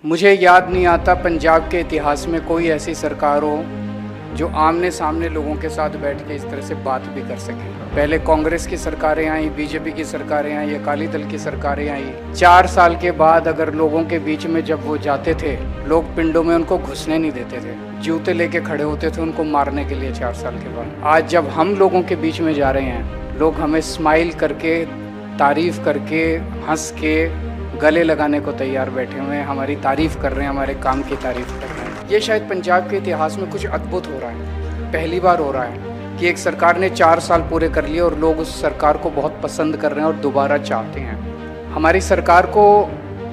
मुझे याद नहीं आता पंजाब के इतिहास में कोई ऐसी सरकार हो जो आमने सामने लोगों के साथ बैठ के इस तरह से बात भी कर सके। पहले कांग्रेस की सरकारें आई, बीजेपी की सरकारें आई, अकाली दल की सरकारें आई। 4 साल के बाद अगर लोगों के बीच में जब वो जाते थे, लोग पिंडों में उनको घुसने नहीं देते थे, जूते लेके खड़े होते थे उनको मारने के लिए। 4 साल के बाद आज जब हम लोगों के बीच में जा रहे हैं, लोग हमें स्माइल करके, तारीफ करके, हंस के, गले लगाने को तैयार बैठे हुए हैं, हमारी तारीफ कर रहे हैं, हमारे काम की तारीफ कर रहे हैं। ये शायद पंजाब के इतिहास में कुछ अद्भुत हो रहा है। पहली बार हो रहा है कि एक सरकार ने 4 साल पूरे कर लिए और लोग उस सरकार को बहुत पसंद कर रहे हैं और दोबारा चाहते हैं। हमारी सरकार को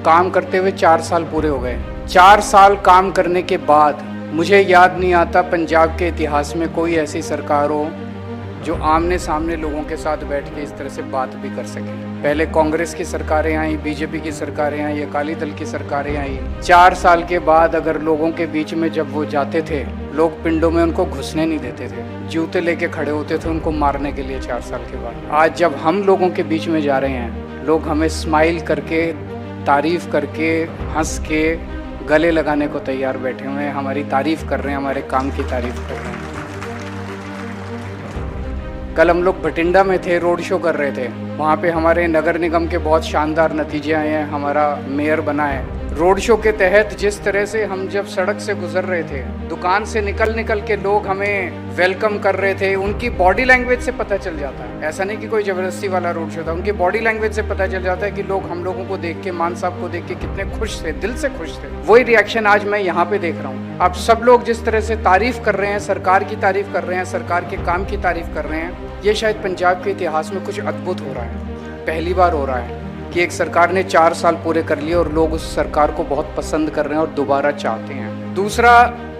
काम करते हुए 4 साल पूरे हो गए। 4 साल काम करने के बाद मुझे याद नहीं आता पंजाब के इतिहास में कोई ऐसी सरकार हो जो आमने सामने लोगों के साथ बैठ के इस तरह से बात भी कर सके। पहले कांग्रेस की सरकारें आई, बीजेपी की सरकारें आई, अकाली दल की सरकारें आई। 4 साल के बाद अगर लोगों के बीच में जब वो जाते थे, लोग पिंडों में उनको घुसने नहीं देते थे, जूते लेके खड़े होते थे उनको मारने के लिए। 4 साल के बाद आज जब हम लोगों के बीच में जा रहे हैं, लोग हमें स्माइल करके, तारीफ करके, हंस के, गले लगाने को तैयार बैठे हुए हैं, हमारी तारीफ कर रहे हैं, हमारे काम की तारीफ कर रहे हैं। कल हम लोग भटिंडा में थे, रोड शो कर रहे थे। वहाँ पे हमारे नगर निगम के बहुत शानदार नतीजे आए हैं, हमारा मेयर बना है। रोड शो के तहत जिस तरह से हम जब सड़क से गुजर रहे थे, दुकान से निकल के लोग हमें वेलकम कर रहे थे, उनकी बॉडी लैंग्वेज से पता चल जाता है। ऐसा नहीं कि कोई ज़बरदस्ती वाला रोड शो था, उनकी बॉडी लैंग्वेज से पता चल जाता है कि लोग हम लोगों को देख के, मान साहब को देख के कितने खुश थे, दिल से खुश थे। वही रिएक्शन आज मैं यहाँ पे देख रहा हूँ। अब सब लोग जिस तरह से तारीफ कर रहे हैं, सरकार की तारीफ कर रहे हैं, सरकार के काम की तारीफ कर रहे हैं, ये शायद पंजाब के इतिहास में कुछ अद्भुत हो रहा है। पहली बार हो रहा है कि एक सरकार ने 4 साल पूरे कर लिए और लोग उस सरकार को बहुत पसंद कर रहे हैं और दोबारा चाहते हैं। दूसरा,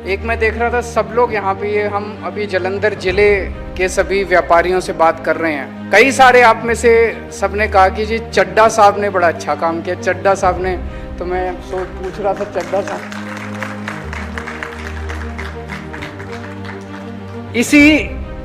एक मैं देख रहा था, सब लोग यहाँ पे, ये हम अभी जालंधर जिले के सभी व्यापारियों से बात कर रहे हैं। कई सारे आप में से सबने कहा कि जी चड्ढा साहब ने बड़ा अच्छा काम किया, चड्ढा साहब ने। तो मैं पूछ रहा था, चड्ढा साहब, इसी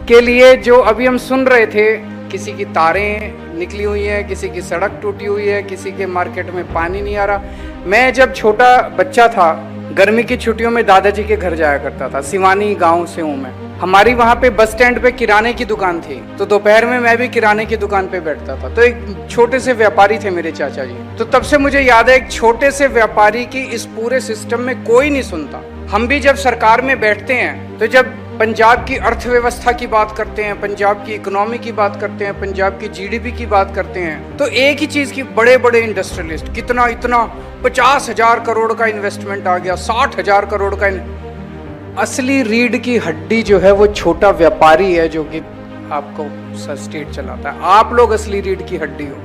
के लिए जो अभी हम सुन रहे थे, किसी की तारें निकली हुई हैं, किसी की सड़क टूटी हुई है, किसी के मार्केट में पानी नहीं आ रहा। मैं जब छोटा बच्चा था, गर्मी की छुट्टियों में दादाजी के घर जाया करता था। सिवानी गांव से हूँ मैं। हमारी वहाँ पे बस स्टैंड पे किराने की दुकान थी, तो दोपहर में मैं भी किराने की दुकान पे बैठता था। तो एक छोटे से व्यापारी थे मेरे चाचा जी। तो तब से मुझे याद है, एक छोटे से व्यापारी की इस पूरे सिस्टम में कोई नहीं सुनता। हम भी जब सरकार में बैठते हैं, तो जब पंजाब की अर्थव्यवस्था की बात करते हैं, पंजाब की इकोनॉमी की बात करते हैं, पंजाब की जीडीपी की बात करते हैं, तो एक ही चीज की, बड़े बड़े इंडस्ट्रियलिस्ट, कितना इतना 50,000 करोड़ का इन्वेस्टमेंट आ गया, 60,000 करोड़ का। असली रीढ़ की हड्डी जो है वो छोटा व्यापारी है, जो कि आपको स्टेट चलाता है। आप लोग असली रीढ़ की हड्डी हो।